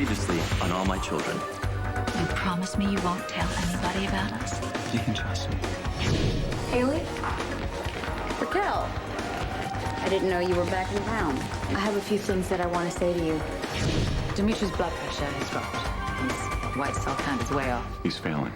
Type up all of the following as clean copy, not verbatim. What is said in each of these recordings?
Previously on All My Children. You promise me you won't tell anybody about us? You can trust me. Haley? Raquel. I didn't know you were back in town. I have a few things that I want to say to you. Dimitri's blood pressure has dropped. His white cell count is way off. He's failing.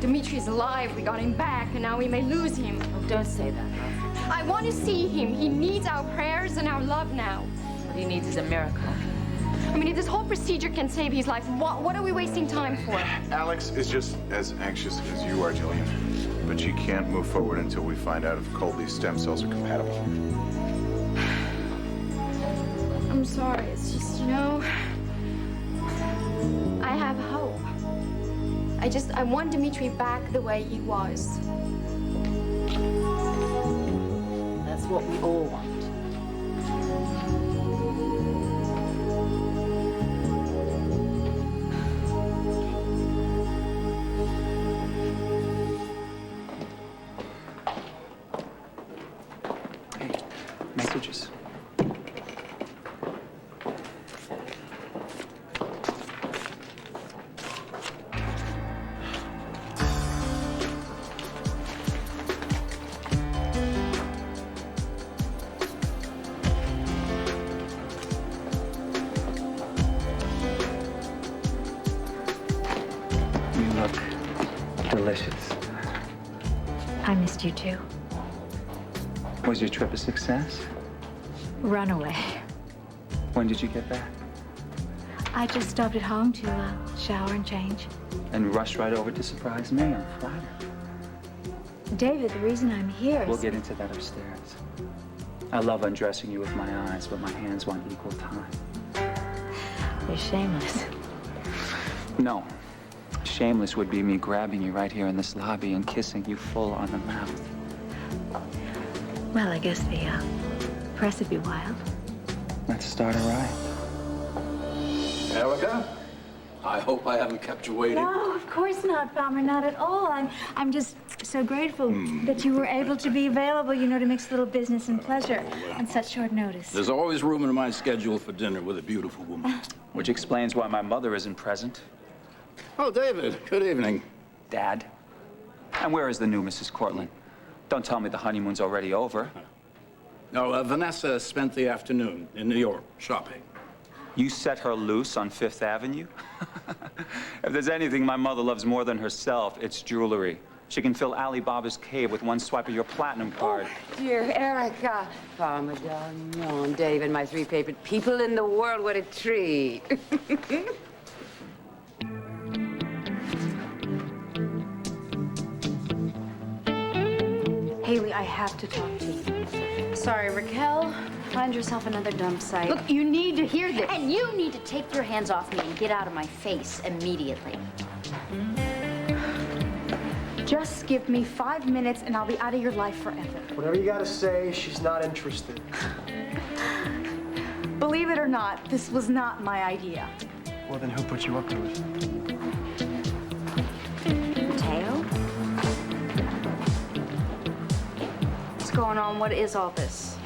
Dimitri's alive. We got him back, and now we may lose him. Oh, don't say that, love. I want to see him. He needs our prayers and our love now. What he needs is a miracle. I mean, if this whole procedure can save his life, what are we wasting time for? Alex is just as anxious as you are, Jillian. But she can't move forward until we find out if Colby's stem cells are compatible. I'm sorry. It's just, I have hope. I want Dimitri back the way he was. That's what we all want. Hey, messages. You look delicious. I missed you too. Was your trip a success? Runaway. When did you get back? I just stopped at home to shower and change. And rushed right over to surprise me. I'm flattered. David, the reason I'm here is... We'll get into that upstairs. I love undressing you with my eyes, but my hands want equal time. You're shameless. No. Shameless would be me grabbing you right here in this lobby and kissing you full on the mouth. Well, I guess the press would be wild. Let's start a riot. Erica, I hope I haven't kept you waiting. No, of course not, Palmer, not at all. I'm just so grateful that you were able to be available, to mix a little business and pleasure on such short notice. There's always room in my schedule for dinner with a beautiful woman. Which explains why my mother isn't present. Oh, David, good evening. Dad. And where is the new Mrs. Cortland? Don't tell me the honeymoon's already over. No, Vanessa spent the afternoon in New York shopping. You set her loose on Fifth Avenue? If there's anything my mother loves more than herself, it's jewelry. She can fill Alibaba's cave with one swipe of your platinum card. Dear Erica. Parmesan, David, my three favorite people in the world. What a treat. Haley, I have to talk to you. Sorry, Raquel. Find yourself another dump site. Look, you need to hear this. And you need to take your hands off me and get out of my face immediately. Just give me 5 minutes and I'll be out of your life forever. Whatever you gotta say, she's not interested. Believe it or not, this was not my idea. Well, then who put you up to it? Mateo? What's going on? What is all this?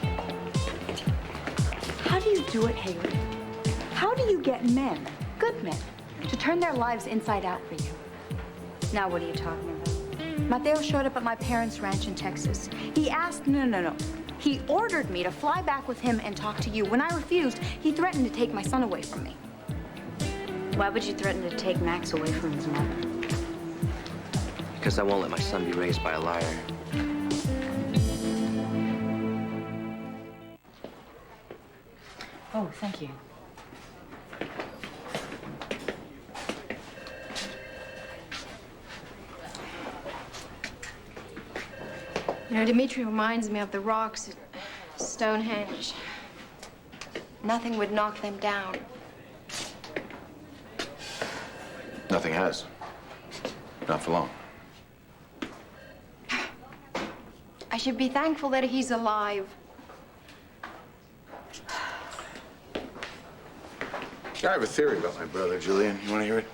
How do you do it, Haley? How do you get men, good men, to turn their lives inside out for you? Now, what are you talking about? Mateo showed up at my parents' ranch in Texas. He asked, no. He ordered me to fly back with him and talk to you. When I refused, he threatened to take my son away from me. Why would you threaten to take Max away from his mother? Because I won't let my son be raised by a liar. Oh, thank you. You know, Dimitri reminds me of the rocks at Stonehenge. Nothing would knock them down. Nothing has. Not for long. I should be thankful that he's alive. I have a theory about my brother, Julian. You want to hear it?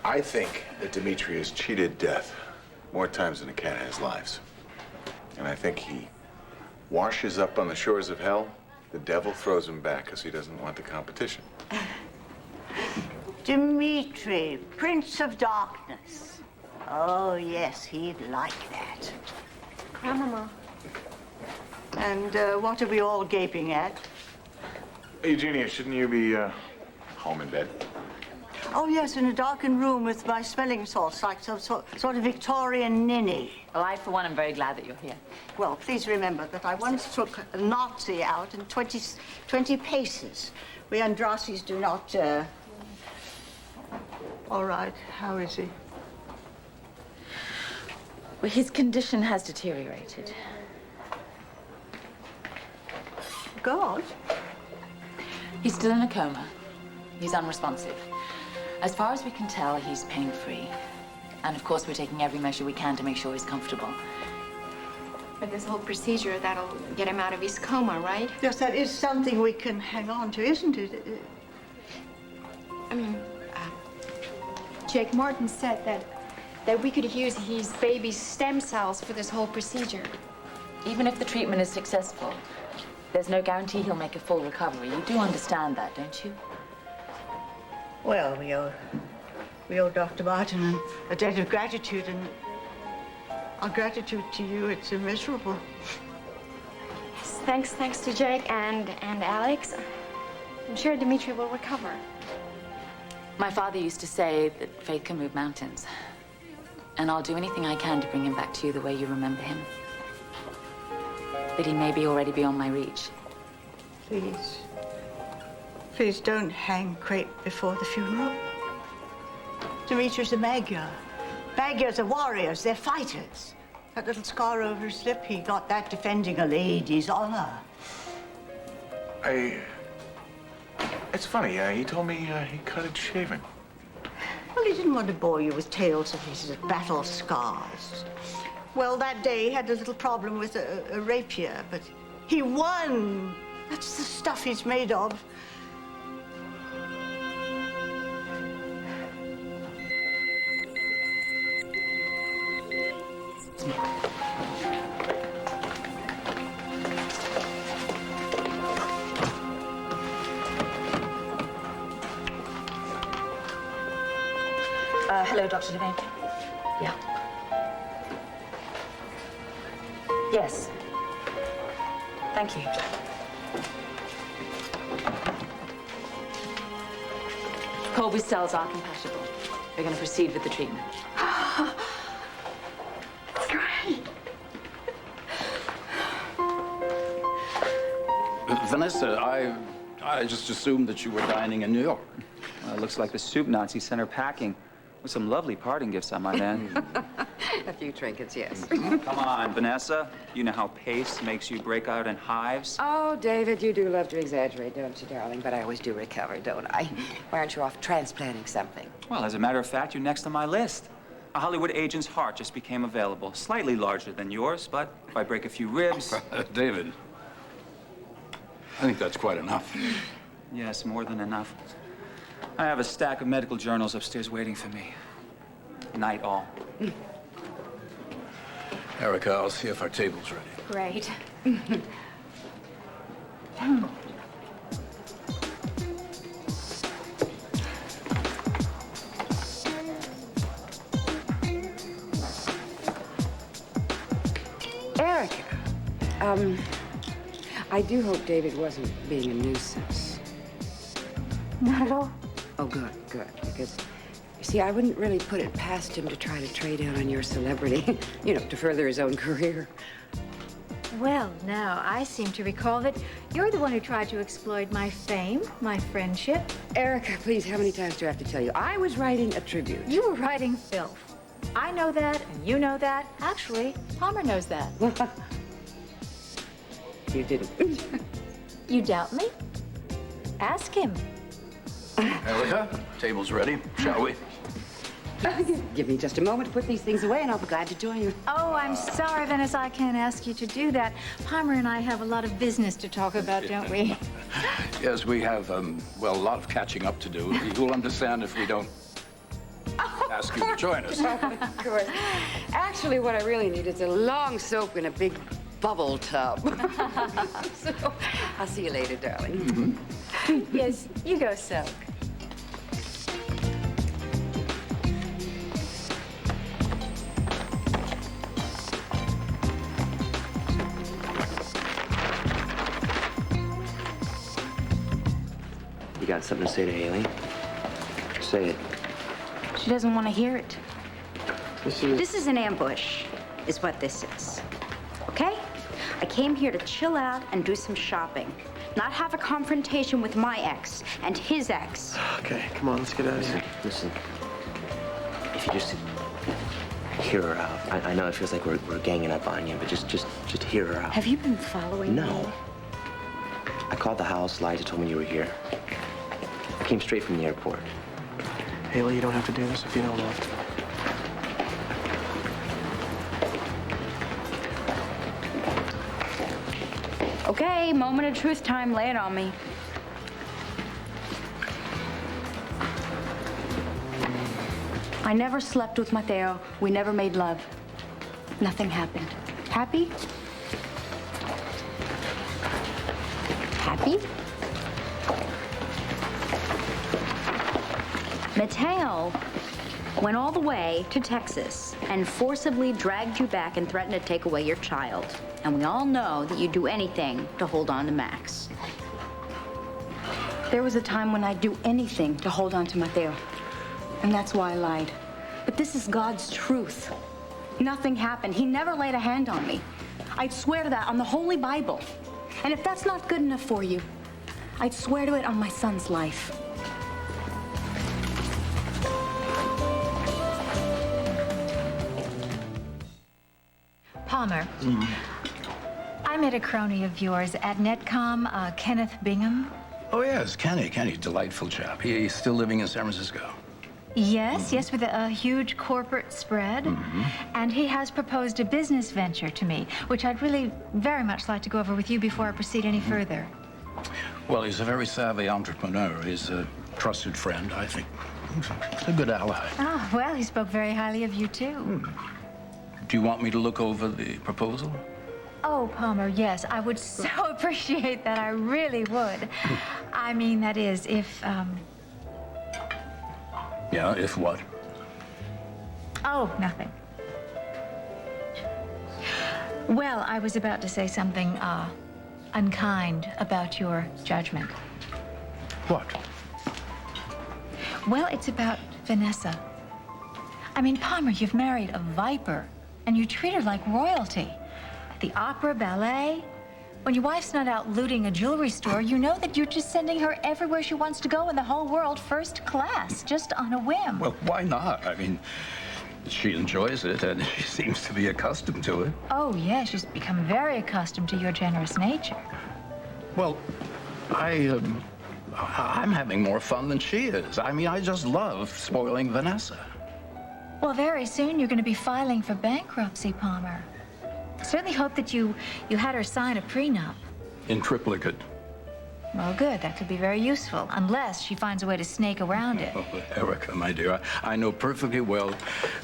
I think that Dimitri has cheated death more times than a cat has lives. And I think he washes up on the shores of hell. The devil throws him back because he doesn't want the competition. Dimitri, Prince of Darkness. Oh, yes, he'd like that. Grandmama. And what are we all gaping at? Hey, Eugenia, shouldn't you be home in bed? Oh, yes, in a darkened room with my smelling salts, like some sort of Victorian ninny. Well, I, for one, am very glad that you're here. Well, please remember that I once took a Nazi out in 20 paces. We Andrasis do not, All right, how is he? Well, his condition has deteriorated. God? He's still in a coma. He's unresponsive. As far as we can tell, he's pain-free. And of course, we're taking every measure we can to make sure he's comfortable. But this whole procedure, that'll get him out of his coma, right? Yes, that is something we can hang on to, isn't it? I mean, Jake Martin said that we could use his baby's stem cells for this whole procedure. Even if the treatment is successful, there's no guarantee he'll make a full recovery. You do understand that, don't you? Well, we owe Dr. Martin a debt of gratitude, and our gratitude to you, it's immeasurable. Thanks to Jake and Alex. I'm sure Dimitri will recover. My father used to say that faith can move mountains. And I'll do anything I can to bring him back to you the way you remember him. But he may be already beyond my reach. Please. Please don't hang crepe before the funeral. Dimitri's a Magyar. Magyars are warriors, they're fighters. That little scar over his lip, he got that defending a lady's honor. It's funny, he told me he cut it shaving. Well, he didn't want to bore you with tales of his battle scars. Well, that day he had a little problem with a rapier, but he won. That's the stuff he's made of. Hello, Dr. Devane. Yeah. Yes. Thank you. Colby's cells are compatible. We're going to proceed with the treatment. That's great. Vanessa, I just assumed that you were dining in New York. Well, it looks like the soup Nazi sent her packing with some lovely parting gifts, I might add. A few trinkets, yes. Come on, Vanessa. You know how pace makes you break out in hives? Oh, David, you do love to exaggerate, don't you, darling? But I always do recover, don't I? Why aren't you off transplanting something? Well, as a matter of fact, you're next on my list. A Hollywood agent's heart just became available. Slightly larger than yours, but if I break a few ribs... David, I think that's quite enough. Yes, more than enough. I have a stack of medical journals upstairs waiting for me. Night all. Erica, I'll see if our table's ready. Great. Erica, I do hope David wasn't being a nuisance. Not at all. Oh, good, good. Because, you see, I wouldn't really put it past him to try to trade down on your celebrity, you know, to further his own career. Well, now, I seem to recall that you're the one who tried to exploit my fame, my friendship. Erica, please, how many times do I have to tell you? I was writing a tribute. You were writing filth. I know that, and you know that. Actually, Palmer knows that. You didn't. You doubt me? Ask him. Erica, table's ready, shall we? Give me just a moment to put these things away, and I'll be glad to join you. Oh, I'm sorry, Vanessa, I can't ask you to do that. Palmer and I have a lot of business to talk about, don't we? Yes, we have, well, a lot of catching up to do. You'll understand if we don't ask you to join us. Of course. Actually, what I really need is a long soak in a big bubble tub. So, I'll see you later, darling. Yes, you go soak. You got something to say to Haley? Say it. She doesn't want to hear it. This This is an ambush, is what this is. Okay? I came here to chill out and do some shopping, not have a confrontation with my ex and his ex. Okay, come on, let's get out of here. Listen. If you just hear her out. I know it feels like we're ganging up on you, but just hear her out. Have you been following me? No. I called the house. Liza told me you were here. I came straight from the airport. Haley, you don't have to do this if you don't want to. Okay, moment of truth time. Lay it on me. I never slept with Mateo. We never made love. Nothing happened. Happy? Happy? Mateo went all the way to Texas and forcibly dragged you back and threatened to take away your child. And we all know that you'd do anything to hold on to Max. There was a time when I'd do anything to hold on to Mateo. And that's why I lied. But this is God's truth. Nothing happened. He never laid a hand on me. I'd swear to that on the Holy Bible. And if that's not good enough for you, I'd swear to it on my son's life. Palmer, I met a crony of yours at Netcom, Kenneth Bingham. Oh, yes, Kenny, delightful chap. He's still living in San Francisco. Yes, yes, with a huge corporate spread. And he has proposed a business venture to me, which I'd really very much like to go over with you before I proceed any further. Well, he's a very savvy entrepreneur. He's a trusted friend, I think. He's a good ally. Oh, well, he spoke very highly of you, too. Do you want me to look over the proposal? Oh, Palmer, yes, I would so appreciate that. I really would. I mean, that is, if, Yeah, if what? Oh, nothing. Well, I was about to say something, unkind about your judgment. What? Well, it's about Vanessa. I mean, Palmer, you've married a viper, and you treat her like royalty. The opera, ballet. When your wife's not out looting a jewelry store, you know that you're just sending her everywhere she wants to go in the whole world, first class, just on a whim. Well, why not? I mean, she enjoys it, and she seems to be accustomed to it. Oh, yeah, she's become very accustomed to your generous nature. Well, I'm having more fun than she is. I mean, I just love spoiling Vanessa. Well, very soon you're going to be filing for bankruptcy, Palmer. Certainly hope that you had her sign a prenup. In triplicate. Well, good. That could be very useful, unless she finds a way to snake around it. Oh, Erica, my dear, I know perfectly well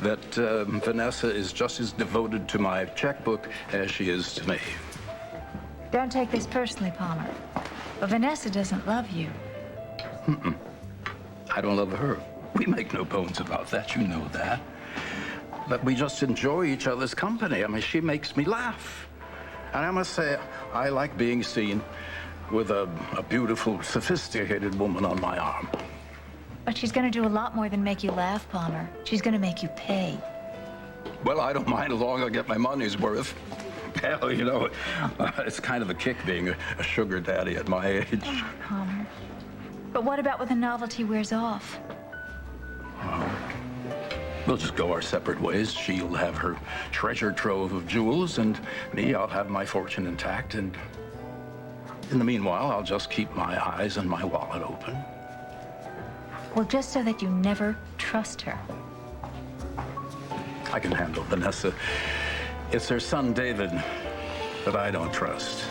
that Vanessa is just as devoted to my checkbook as she is to me. Don't take this personally, Palmer. But Vanessa doesn't love you. I don't love her. We make no bones about that. You know that. But we just enjoy each other's company. I mean, she makes me laugh. And I must say, I like being seen with a beautiful, sophisticated woman on my arm. But she's going to do a lot more than make you laugh, Palmer. She's going to make you pay. Well, I don't mind as long as I get my money's worth. Raquel, you know, it's kind of a kick being a sugar daddy at my age. Palmer. But what about when the novelty wears off? We'll just go our separate ways. She'll have her treasure trove of jewels, and me, I'll have my fortune intact. And in the meanwhile, I'll just keep my eyes and my wallet open. Well, just so that you never trust her. I can handle Vanessa. It's her son, David, that I don't trust.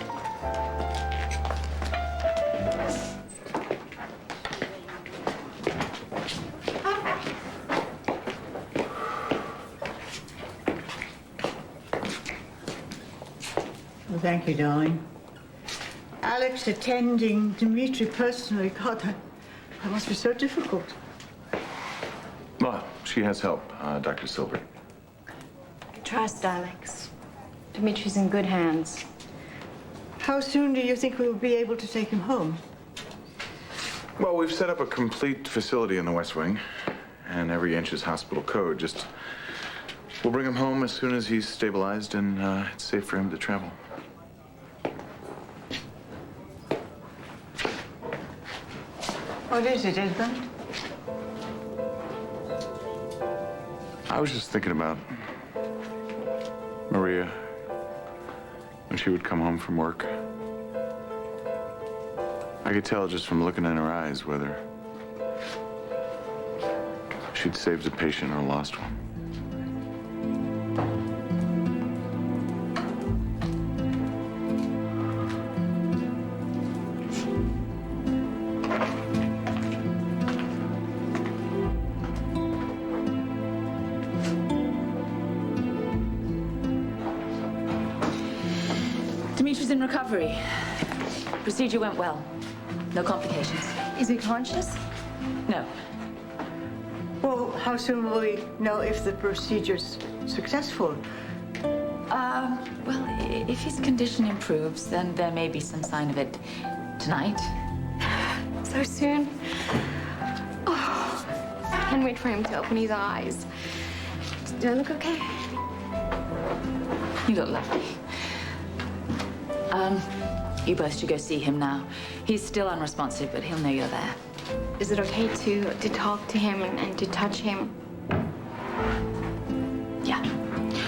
Well, thank you, darling. Alex attending Dimitri personally, God, that must be so difficult. Well, she has help, Dr. Silver. Trust Alex. Dimitri's in good hands. How soon do you think we will be able to take him home? Well, we've set up a complete facility in the West Wing, and every inch is hospital code. We'll bring him home as soon as he's stabilized and it's safe for him to travel. What is it, Edmund? I was just thinking about Maria when she would come home from work. I could tell just from looking in her eyes whether she'd saved a patient or lost one. Dimitri's in recovery. Procedure went well. No complications. Is he conscious? No. Well, how soon will we know if the procedure's successful? Well, if his condition improves, then there may be some sign of it tonight. So soon? Oh, I can't wait for him to open his eyes. Do I look okay? You look lovely. You both should go see him now. He's still unresponsive, but he'll know you're there. Is it okay to talk to him and to touch him? Yeah.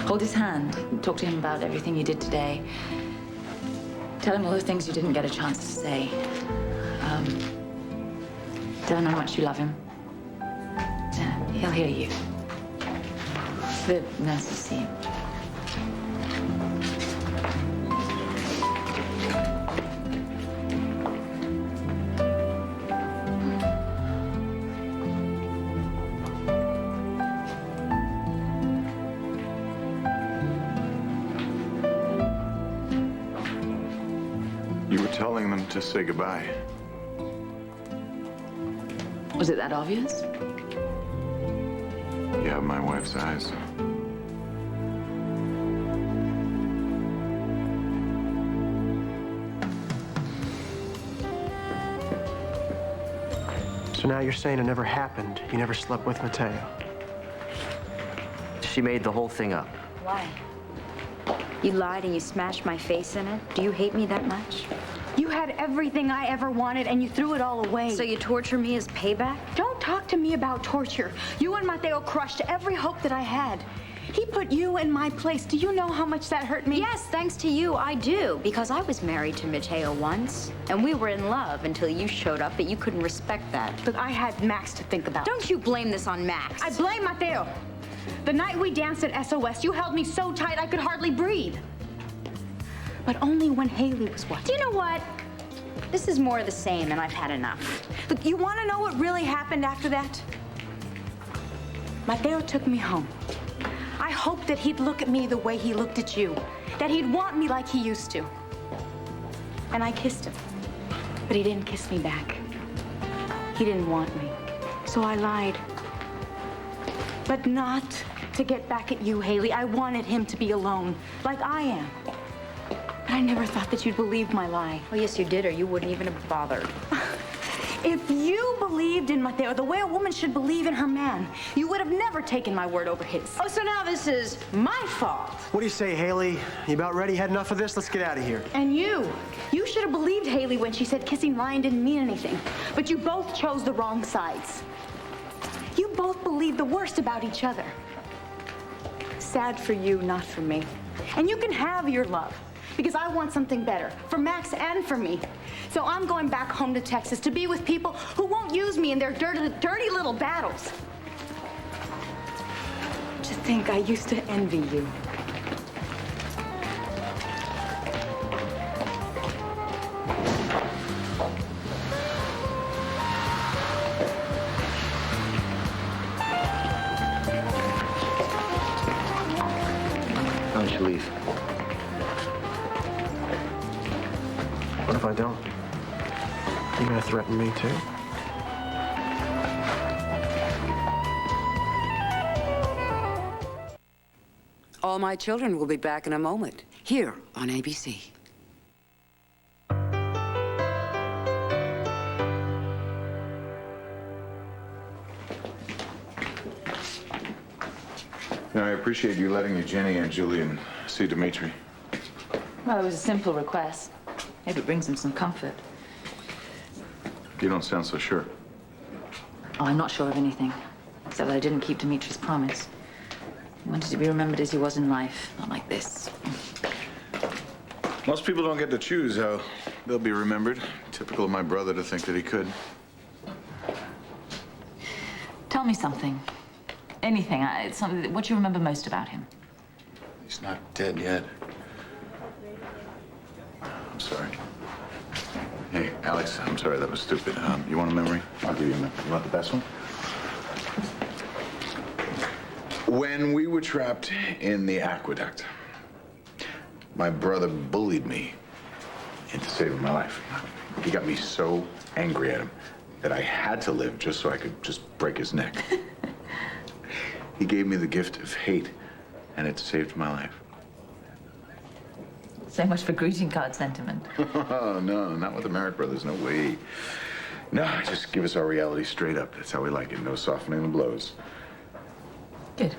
Hold his hand. Talk to him about everything you did today. Tell him all the things you didn't get a chance to say. Tell him how much you love him. Yeah, he'll hear you. The nurse will see him. You were telling them to say goodbye. Was it that obvious? You have my wife's eyes. So now you're saying it never happened. You never slept with Mateo. She made the whole thing up. Why? You lied and you smashed my face in it? Do you hate me that much? You had everything I ever wanted and you threw it all away. So you torture me as payback? Don't talk to me about torture. You and Mateo crushed every hope that I had. He put you in my place. Do you know how much that hurt me? Yes, thanks to you, I do. Because I was married to Mateo once, and we were in love until you showed up, but you couldn't respect that. But I had Max to think about. Don't you blame this on Max. I blame Mateo. The night we danced at SOS, you held me so tight I could hardly breathe. But only when Haley was watching. Do you know what? This is more of the same, and I've had enough. Look, you want to know what really happened after that? Mateo took me home. I hoped that he'd look at me the way he looked at you, that he'd want me like he used to. And I kissed him, but he didn't kiss me back. He didn't want me, so I lied. But not to get back at you, Haley. I wanted him to be alone, like I am. But I never thought that you'd believe my lie. Oh, yes, you did, or you wouldn't even have bothered. If you believed in Mateo the way a woman should believe in her man, you would have never taken my word over his. Oh, so now this is my fault. What do you say, Haley? You about ready? Had enough of this? Let's get out of here. And you should have believed Haley when she said kissing Ryan didn't mean anything. But you both chose the wrong sides. You both believed the worst about each other. Sad for you, not for me. And you can have your love, because I want something better for Max and for me. So I'm going back home to Texas to be with people who won't use me in their dirty little battles. To think I used to envy you. Why don't you leave? What if I don't? You gonna threaten me too? All My Children will be back in a moment, here on ABC. I appreciate you letting Jenny and Julian see Dimitri. Well, it was a simple request. Maybe it brings him some comfort. You don't sound so sure. Oh, I'm not sure of anything, except that I didn't keep Dimitri's promise. I wanted to be remembered as he was in life, not like this. Most people don't get to choose how they'll be remembered. Typical of my brother to think that he could. Tell me something. Anything. It's something. What you remember most about him? He's not dead yet. I'm sorry. Hey, Alex, I'm sorry, that was stupid. You want a memory? I'll give you a memory. You want the best one? When we were trapped in the aqueduct, my brother bullied me into saving my life. He got me so angry at him that I had to live just so I could just break his neck. He gave me the gift of hate, and it saved my life. So much for greeting card sentiment. Oh, no, not with the Merrick brothers, no way. No, just give us our reality straight up. That's how we like it. No softening the blows. Good.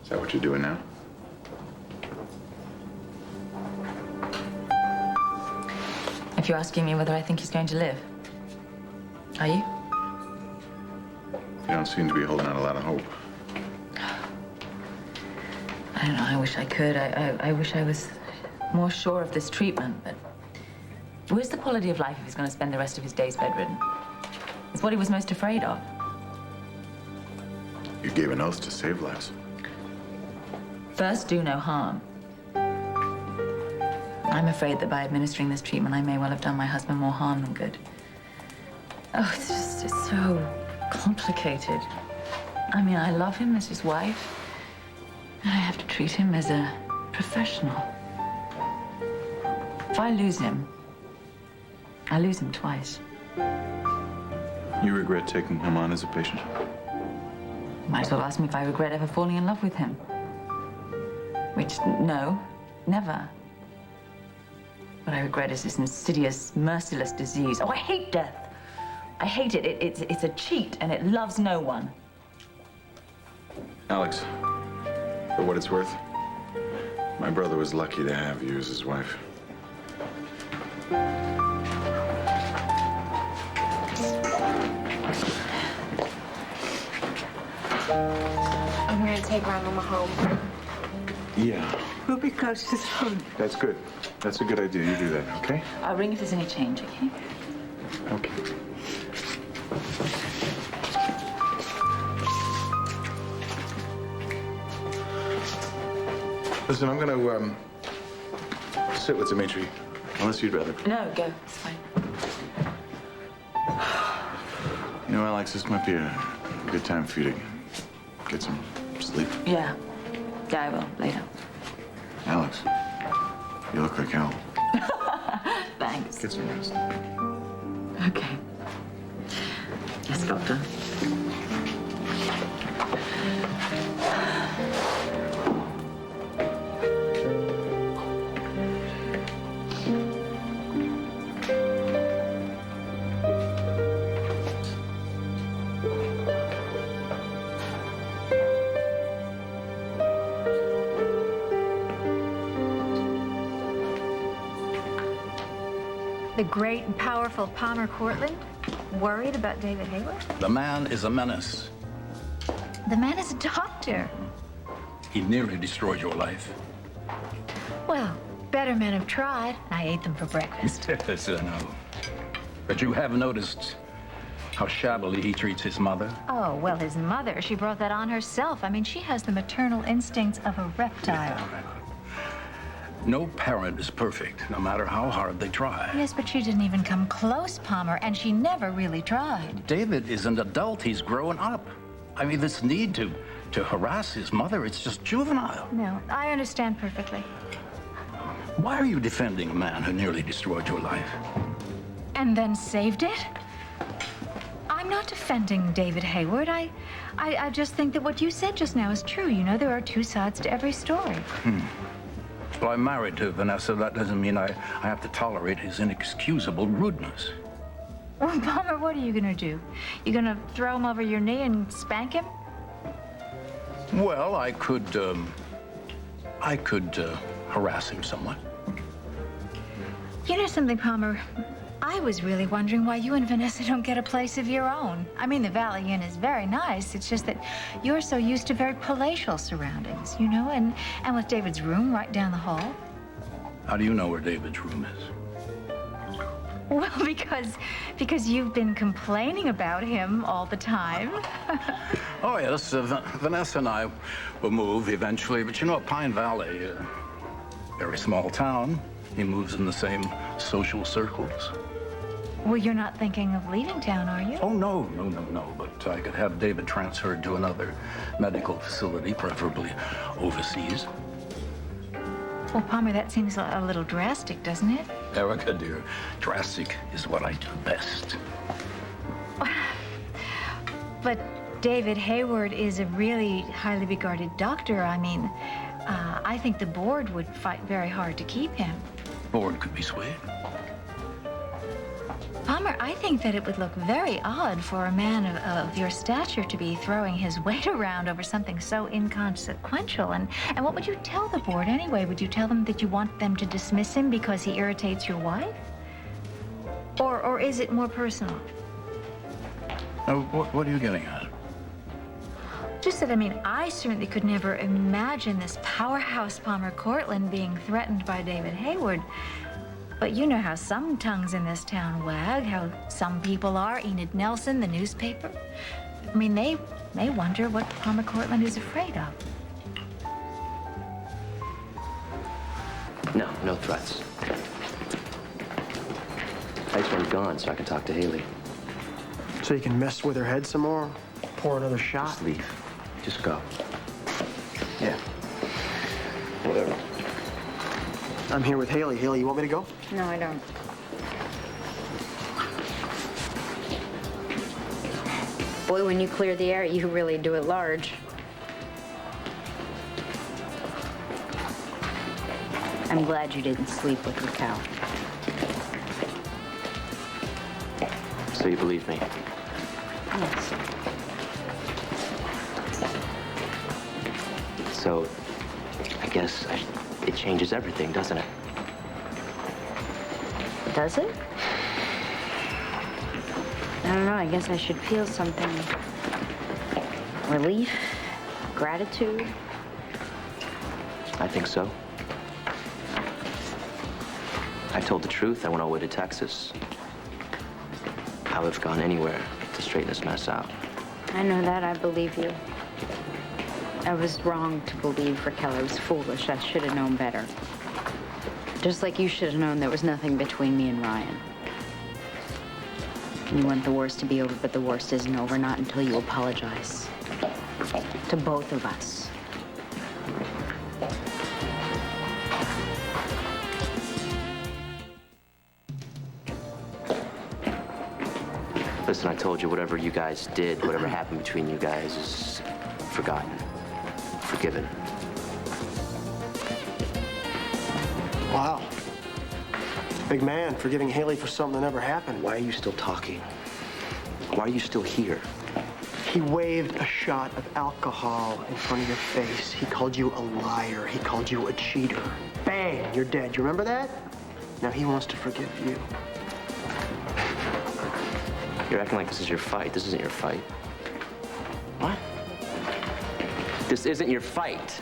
Is that what you're doing now? If you're asking me whether I think he's going to live, are you? You don't seem to be holding out a lot of hope. I don't know. I wish I could. I wish I was more sure of this treatment, but where's the quality of life if he's going to spend the rest of his days bedridden? It's what he was most afraid of. You gave an oath to save lives. First, do no harm. I'm afraid that by administering this treatment, I may well have done my husband more harm than good. Oh, it's so complicated. I mean, I love him as his wife, and I have to treat him as a professional. If I lose him, I lose him twice. You regret taking him on as a patient? Might as well ask me if I regret ever falling in love with him. Which, no, never. What I regret is this insidious, merciless disease. Oh, I hate death. I hate it. It's a cheat, and it loves no one. Alex, for what it's worth, my brother was lucky to have you as his wife. I'm gonna take Grandmama home. Yeah, We'll be close to the phone. that's good. That's a good idea. You do that, okay? I'll ring if there's any change, okay? Okay. Listen, I'm gonna sit with Dimitri, unless you'd rather. No, go. It's fine. You know, Alex, this might be a good time for you to get some sleep. Yeah. Yeah, I will. Later. Alex, you look like hell. Thanks. Get some rest. Okay. Yes, doctor. The great and powerful Palmer Courtland worried about David Hayward? The man is a menace. The man is a doctor. He nearly destroyed your life. Well, better men have tried. I ate them for breakfast. Yes, I know. But you have noticed how shabbily he treats his mother? Oh, well, his mother, she brought that on herself. I mean, she has the maternal instincts of a reptile. No parent is perfect, no matter how hard they try. Yes, but she didn't even come close, Palmer, and she never really tried. David is an adult. He's grown up. I mean, this need to harass his mother, it's just juvenile. No, I understand perfectly. Why are you defending a man who nearly destroyed your life? And then saved it? I'm not defending David Hayward. I just think that what you said just now is true. You know, there are two sides to every story. Well, I'm married to Vanessa. That doesn't mean I have to tolerate his inexcusable rudeness. Well, Palmer, what are you gonna do? You gonna throw him over your knee and spank him? Well, I could harass him somewhat. You know something, Palmer? I was really wondering why you and Vanessa don't get a place of your own. I mean, the Valley Inn is very nice. It's just that you're so used to very palatial surroundings, you know, and with David's room right down the hall. How do you know where David's room is? Well, because you've been complaining about him all the time. Oh, yes, Vanessa and I will move eventually, but you know, Pine Valley, very small town. He moves in the same social circles. Well, you're not thinking of leaving town, are you? Oh, no. But I could have David transferred to another medical facility, preferably overseas. Well, Palmer, that seems a little drastic, doesn't it? Erica, dear, drastic is what I do best. But David Hayward is a really highly regarded doctor. I mean, I think the board would fight very hard to keep him. Board could be swayed. Palmer, I think that it would look very odd for a man of your stature to be throwing his weight around over something so inconsequential. And what would you tell the board anyway? Would you tell them that you want them to dismiss him because he irritates your wife? Or is it more personal? What are you getting at? Just that, I mean, I certainly could never imagine this powerhouse Palmer Courtland being threatened by David Hayward. But you know how some tongues in this town wag, how some people are. Enid Nelson, the newspaper. I mean, they wonder what Palmer Courtland is afraid of. No threats. I just want him gone so I can talk to Haley. So you can mess with her head some more? Pour another shot? Just leave. Just go. Yeah. Whatever. I'm here with Haley. Haley, you want me to go? No, I don't. Boy, when you clear the air, you really do it large. I'm glad you didn't sleep with Raquel. So you believe me? Yes. So, I guess it changes everything, doesn't it? Does it? I don't know. I guess I should feel something. Relief? Gratitude? I think so. I told the truth. I went all the way to Texas. I would have gone anywhere to straighten this mess out. I know that. I believe you. I was wrong to believe Raquel. I was foolish. I should have known better. Just like you should have known there was nothing between me and Ryan. You want the worst to be over, but the worst isn't over, not until you apologize. To both of us. Listen, I told you whatever you guys did, whatever happened between you guys is forgotten, forgiven. Wow. Big man, forgiving Haley for something that never happened. Why are you still talking? Why are you still here? He waved a shot of alcohol in front of your face. He called you a liar. He called you a cheater. Bang, you're dead. You remember that? Now he wants to forgive you. You're acting like this is your fight. This isn't your fight. What? This isn't your fight.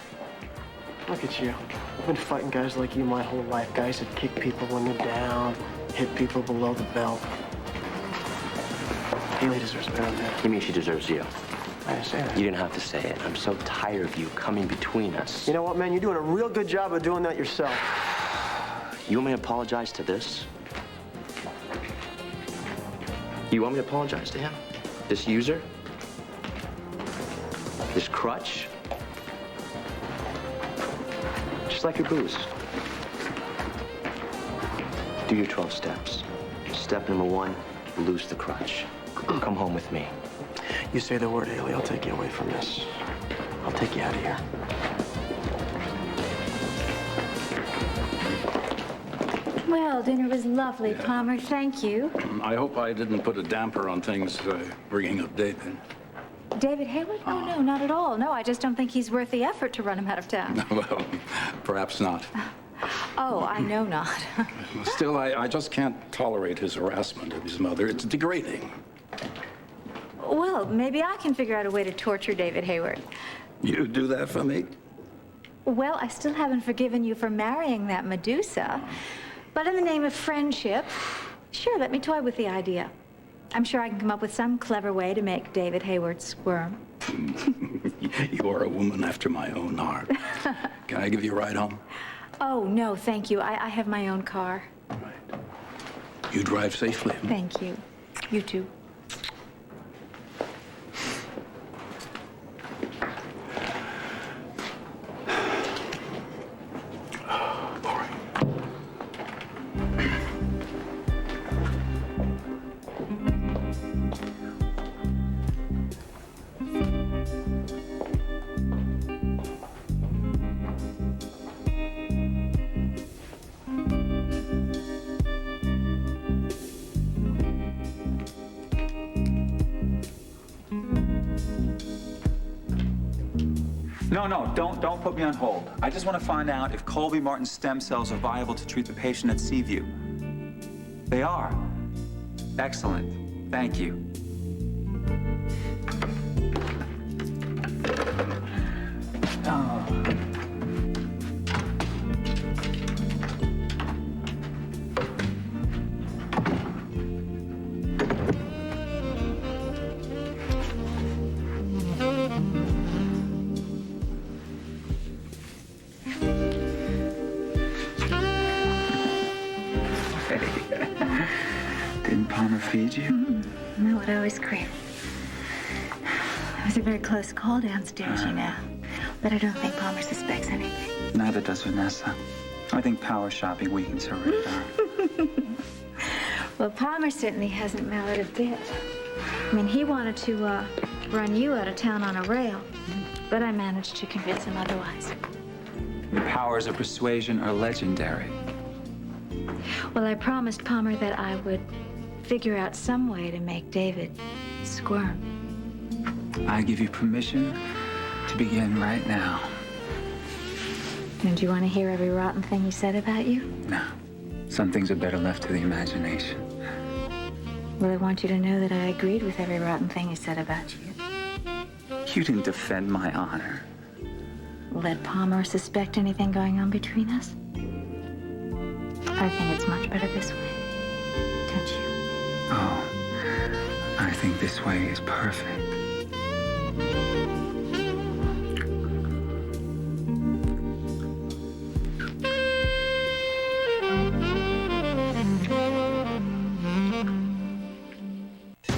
Look at you. I've been fighting guys like you my whole life. Guys that kick people when they're down, hit people below the belt. Haley deserves better than that. You mean she deserves you? I didn't say that. You didn't have to say it. I'm so tired of you coming between us. You know what, man? You're doing a real good job of doing that yourself. You want me to apologize to this? You want me to apologize to him? This user? This crutch? Just like your booze. Do your 12 steps. Step number 1, lose the crutch. Come home with me. You say the word, Haley, I'll take you away from this. I'll take you out of here. Well, dinner was lovely, Palmer. Thank you. I hope I didn't put a damper on things bringing up David. David Hayward? Oh, no, not at all. No, I just don't think he's worth the effort to run him out of town. Well, perhaps not. Oh, I know not. Still, I just can't tolerate his harassment of his mother. It's degrading. Well, maybe I can figure out a way to torture David Hayward. You do that for me? Well, I still haven't forgiven you for marrying that Medusa. But in the name of friendship, sure, let me toy with the idea. I'm sure I can come up with some clever way to make David Hayward squirm. You are a woman after my own heart. Can I give you a ride home? Oh, no, thank you. I have my own car. Right. You drive safely. Thank you. You too. No, don't put me on hold. I just want to find out if Colby Martin's stem cells are viable to treat the patient at Seaview. They are. Excellent. Thank you. Oh. Didn't Palmer feed you? No, what I always crave. It was a very close call downstairs, you know. But I don't think Palmer suspects anything. Neither does Vanessa. I think power shopping weakens her radar. Well, Palmer certainly hasn't mellowed a bit. I mean, he wanted to run you out of town on a rail, but I managed to convince him otherwise. Your powers of persuasion are legendary. Well, I promised Palmer that I would figure out some way to make David squirm. I give you permission to begin right now. And do you want to hear every rotten thing he said about you? No. Some things are better left to the imagination. Well, I want you to know that I agreed with every rotten thing he said about you. You didn't defend my honor. Let Palmer suspect anything going on between us? I think it's much better this way, don't you? Oh, I think this way is perfect.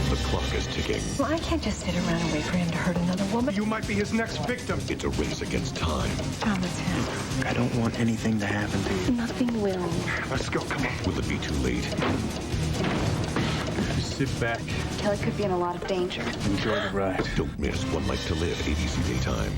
The clock is ticking. Well, I can't just sit around and wait for him to hurt another woman. You might be his next victim. It's a race against time. Tom, it's him. I don't want anything to happen to you. Nothing will. Let's go, come on. Will it be too late? Sit back. Kelly could be in a lot of danger. Enjoy the ride. Don't miss One Life to Live, ABC Daytime.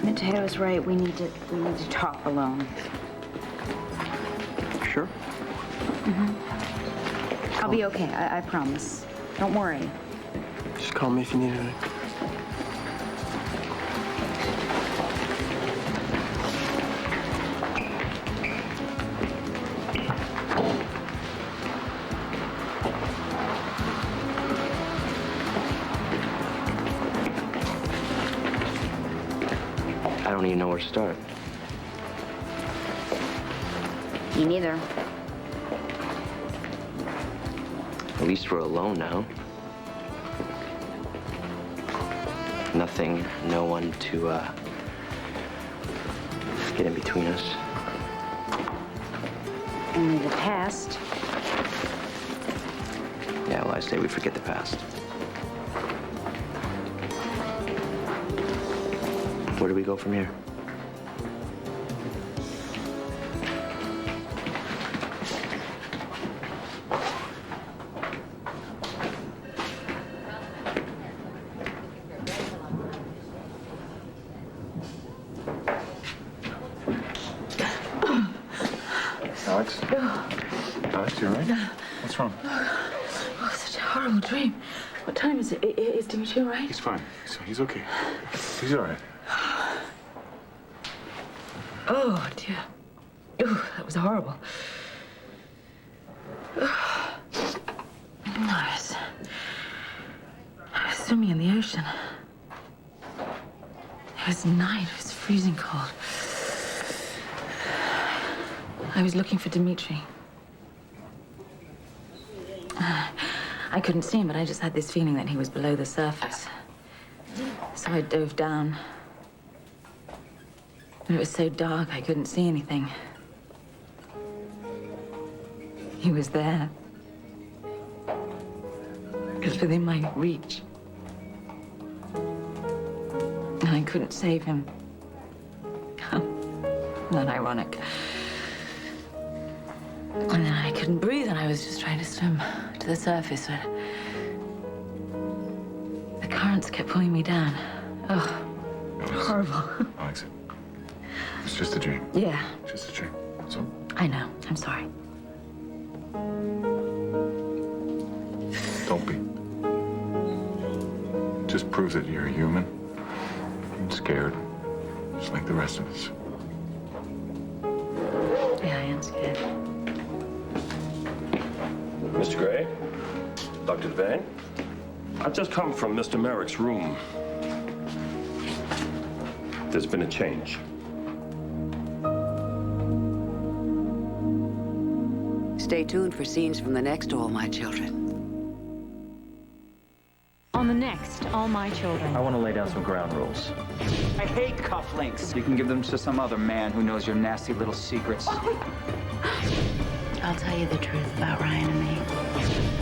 Mateo's right. We need to talk alone. Sure? I'll be okay. I promise. Don't worry. Just call me if you need anything. I don't even know where to start. Me neither. At least we're alone now. Nothing, no one to get in between us. Only the past. Yeah, well, I say we forget the past. Where do we go from here? Alex? Alex, you all right? What's wrong? Oh, such a horrible dream. What time is it? Is Dimitri all right? He's fine. He's okay. He's all right. Oh, dear. Oh, that was horrible. I was swimming in the ocean. It was night. It was freezing cold. I was looking for Dimitri. I couldn't see him, but I just had this feeling that he was below the surface. So I dove down. But it was so dark, I couldn't see anything. He was there. It was within my reach. And I couldn't save him. Not ironic. And then I couldn't breathe, and I was just trying to swim to the surface, but the currents kept pulling me down. Oh, horrible. Alex, it's just a dream. Yeah, Just a dream. So, I know. I'm sorry. don't be. Just proves that you're human and scared, just like the rest of us. Yeah, I am scared. Mr. Gray, Dr. Devane, I've just come from Mr. Merrick's room. There's been a change. Stay tuned for scenes from the next All My Children. On the next All My Children. I want to lay down some ground rules. I hate cufflinks. You can give them to some other man who knows your nasty little secrets. I'll tell you the truth about Ryan and me.